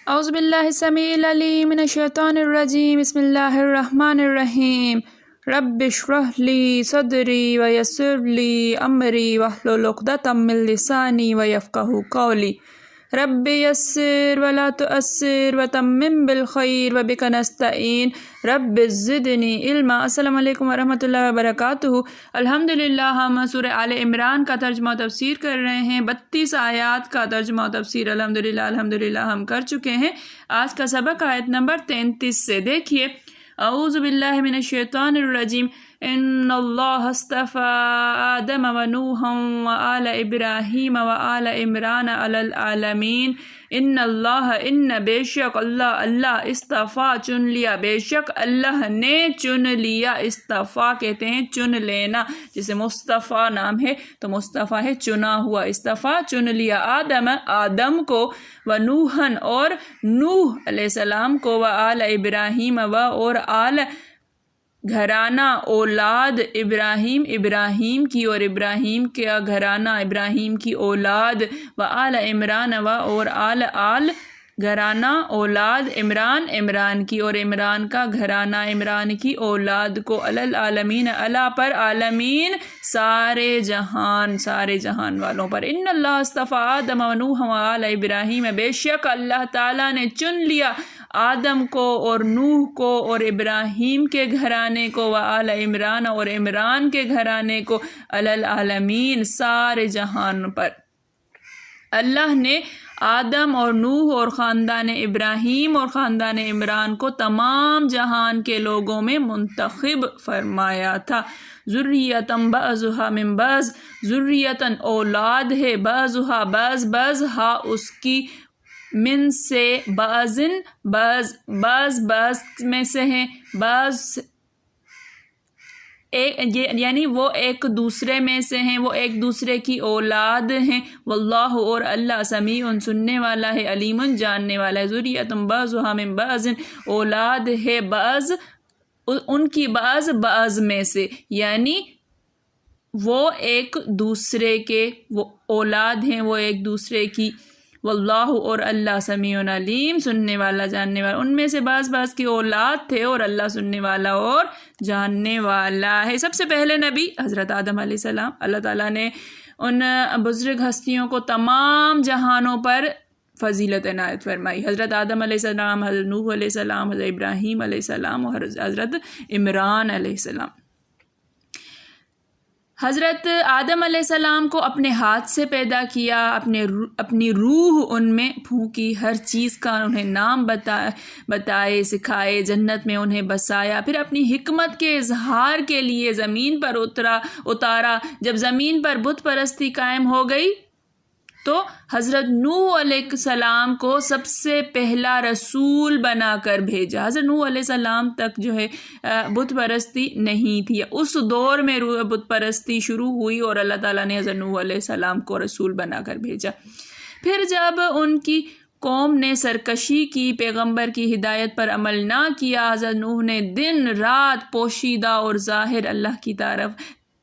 اعوذ باللہ السمیع العلیم من الشیطان الرجیم بسم اللہ الرحمن الرحیم رب اشرح لی صدری ویسر لی امری واحلل عقدۃ من لسانی ویفقہوا قولی رب یسر ولا تعسر وتمم بالخیر وبک نستعین رب زدنی علما۔ السلام علیکم ورحمۃ اللہ وبرکاتہ۔ الحمدللہ ہم سورہ آل عمران کا ترجمہ و تفسیر کر رہے ہیں۔ 32 آیات کا ترجمہ و تفسیر الحمدللہ ہم کر چکے ہیں۔ آج کا سبق آیت نمبر 33 سے دیکھیے۔ اعوذ باللہ من الشیطان الرجیم ان اللہ اصطفی آدم و نوحا و آل ابراہیم و آل عمران علی العالمین ان بے شک اللہ اصطفیٰ چن لیا، بے شک اللہ نے چن لیا۔ اصطفیٰ کہتے ہیں چن لینا، جسے مصطفیٰ نام ہے تو مصطفیٰ ہے چنا ہوا، اصطفیٰ چن لیا آدم کو، و نوحن اور نوح علیہ السلام کو، و آل ابراہیم و اور آل گھرانہ اولاد ابراہیم کی اور ابراہیم کا گھرانہ ابراہیم کی اولاد، و آل عمران و اور آل گھرانہ اولاد عمران کی اور عمران کا گھرانہ عمران کی اولاد کو، علی العالمین اللہ پر، عالمین سارے جہان والوں پر۔ ان اللہ اصطفیٰ آدم و نوح و آل ابراہیم، بے شک اللہ تعالیٰ نے چن لیا آدم کو اور نوح کو اور ابراہیم کے گھرانے کو، و آل عمران اور عمران کے گھرانے کو، علی العالمین سارے جہان پر۔ اللہ نے آدم اور نوح اور خاندان ابراہیم اور خاندان عمران کو تمام جہان کے لوگوں میں منتخب فرمایا تھا۔ ذریۃ بعضھا من بعض، ذریۃ اولاد ہے، بعضھا بعض ہا اس کی، من سے بعض میں سے ہیں، بعض یعنی وہ ایک دوسرے میں سے ہیں، وہ ایک دوسرے کی اولاد ہیں۔ واللہ اور اللہ سمیع سننے والا ہے، علیم جاننے والا ہے۔ ذریۃ بعضھا من بعض، اولاد ہے بعض ان کی بعض میں سے، یعنی وہ ایک دوسرے کے وہ اولاد ہیں، وہ ایک دوسرے کی۔ واللہ اور اللہ سمیع علیم سننے والا جاننے والا، ان میں سے بعض کی اولاد تھے اور اللہ سننے والا اور جاننے والا ہے۔ سب سے پہلے نبی حضرت آدم علیہ السلام، اللہ تعالیٰ نے ان بزرگ ہستیوں کو تمام جہانوں پر فضیلت عنایت فرمائی۔ حضرت آدم علیہ السلام، حضرت نوح علیہ السلام، حضرت ابراہیم علیہ السلام اور حضرت عمران علیہ السلام۔ حضرت آدم علیہ السلام کو اپنے ہاتھ سے پیدا کیا، اپنی روح ان میں پھونکی، ہر چیز کا انہیں نام بتائے سکھائے، جنت میں انہیں بسایا، پھر اپنی حکمت کے اظہار کے لیے زمین پر اتارا۔ جب زمین پر بت پرستی قائم ہو گئی تو حضرت نوح علیہ السلام کو سب سے پہلا رسول بنا کر بھیجا۔ حضرت نوح علیہ السلام تک جو ہے بت پرستی نہیں تھی، اس دور میں بت پرستی شروع ہوئی اور اللہ تعالیٰ نے حضرت نوح علیہ السلام کو رسول بنا کر بھیجا۔ پھر جب ان کی قوم نے سرکشی کی، پیغمبر کی ہدایت پر عمل نہ کیا، حضرت نوح نے دن رات پوشیدہ اور ظاہر اللہ کی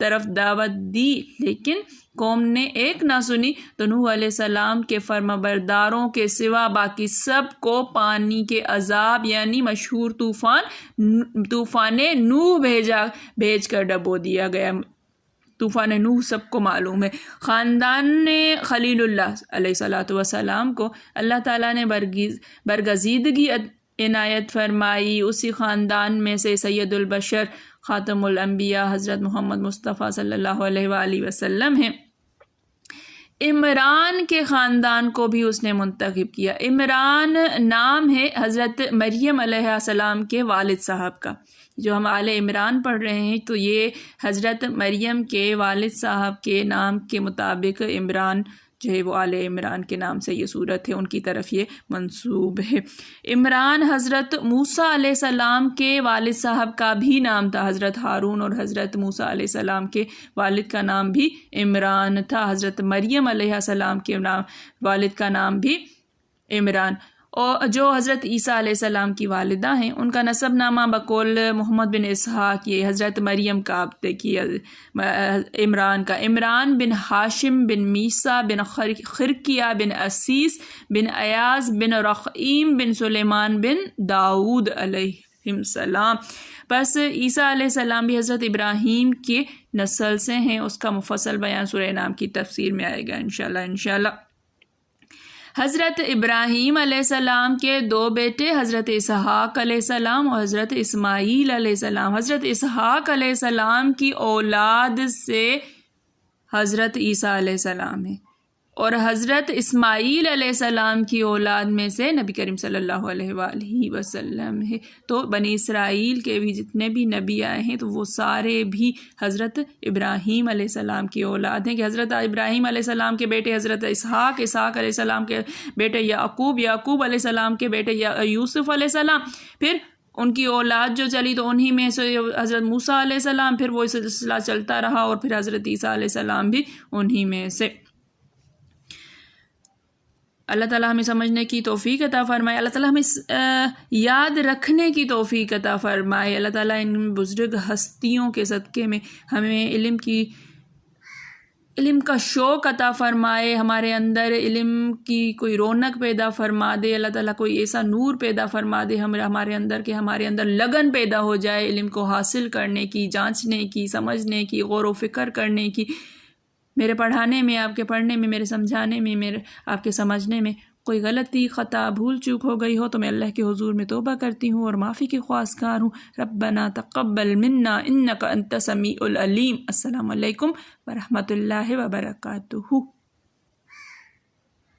طرف دعوت دی، لیکن قوم نے ایک نہ سنی تو نوح علیہ السلام کے فرمانبرداروں کے سوا باقی سب کو پانی کے عذاب یعنی مشہور طوفان نوح بھیج کر ڈبو دیا گیا۔ طوفان نوح سب کو معلوم ہے۔ خاندان خلیل اللہ علیہ السلام کو اللہ تعالیٰ نے برگزیدگی عنایت فرمائی۔ اسی خاندان میں سے سید البشر خاتم الانبیاء حضرت محمد مصطفیٰ صلی اللہ علیہ وآلہ وسلم ہیں۔ عمران کے خاندان کو بھی اس نے منتخب کیا۔ عمران نام ہے حضرت مریم علیہ السلام کے والد صاحب کا۔ جو ہم آل عمران پڑھ رہے ہیں تو یہ حضرت مریم کے والد صاحب کے نام کے مطابق عمران جو ہے وہ آل عمران کے نام سے یہ صورت ہے، ان کی طرف یہ منسوب ہے۔ عمران حضرت موسیٰ علیہ السلام کے والد صاحب کا بھی نام تھا، حضرت ہارون اور حضرت موسیٰ علیہ السلام کے والد کا نام بھی عمران تھا، حضرت مریم علیہ السلام کے والد کا نام بھی عمران۔ اور جو حضرت عیسیٰ علیہ السلام کی والدہ ہیں ان کا نسب نامہ بقول محمد بن اسحاق، یہ حضرت مریم کا آپ دیکھیے عمران کا، عمران بن ہاشم بن میسا بن خرقیہ بن اسیس بن ایاز بن رقیم بن سلیمان بن داؤد علیہ السلام۔ بس عیسیٰ علیہ السلام بھی حضرت ابراہیم کے نسل سے ہیں، اس کا مفصل بیان سورہ انعام کی تفسیر میں آئے گا انشاءاللہ۔ حضرت ابراہیم علیہ السلام کے 2 بیٹے حضرت اسحاق علیہ السلام اور حضرت اسماعیل علیہ السلام۔ حضرت اسحاق علیہ السلام کی اولاد سے حضرت عیسیٰ علیہ السلام ہے، اور حضرت اسماعیل علیہ السلام کی اولاد میں سے نبی کریم صلی اللہ علیہ وآلہ وسلم ہے۔ تو بنی اسرائیل کے بھی جتنے بھی نبی آئے ہیں تو وہ سارے بھی حضرت ابراہیم علیہ السلام کی اولاد ہیں، کہ حضرت ابراہیم علیہ السلام کے بیٹے حضرت اسحاق، اسحاق علیہ السلام کے بیٹے یعقوب، یعقوب علیہ السلام کے بیٹے یوسف علیہ السلام، پھر ان کی اولاد جو چلی تو انہی میں سے حضرت موسیٰ علیہ السلام، پھر وہ سلسلہ چلتا رہا، اور پھر حضرت عیسیٰ علیہ السلام بھی انہی میں سے۔ اللہ تعالیٰ ہمیں سمجھنے کی توفیق عطا فرمائے، اللہ تعالیٰ ہمیں یاد رکھنے کی توفیق عطا فرمائے، اللہ تعالیٰ ان بزرگ ہستیوں کے صدقے میں ہمیں علم کا شوق عطا فرمائے، ہمارے اندر علم کی کوئی رونق پیدا فرما دے، اللہ تعالیٰ کوئی ایسا نور پیدا فرما دے ہمارے اندر کہ ہمارے اندر لگن پیدا ہو جائے علم کو حاصل کرنے کی، جانچنے کی، سمجھنے کی، غور و فکر کرنے کی۔ میرے پڑھانے میں، آپ کے پڑھنے میں، میرے سمجھانے میں، آپ کے سمجھنے میں کوئی غلطی، خطا، بھول چوک ہو گئی ہو تو میں اللہ کے حضور میں توبہ کرتی ہوں اور معافی کی خواستگار ہوں۔ ربنا تقبل منا انک انت السمیع العلیم۔ السلام علیکم ورحمۃ اللہ وبرکاتہ۔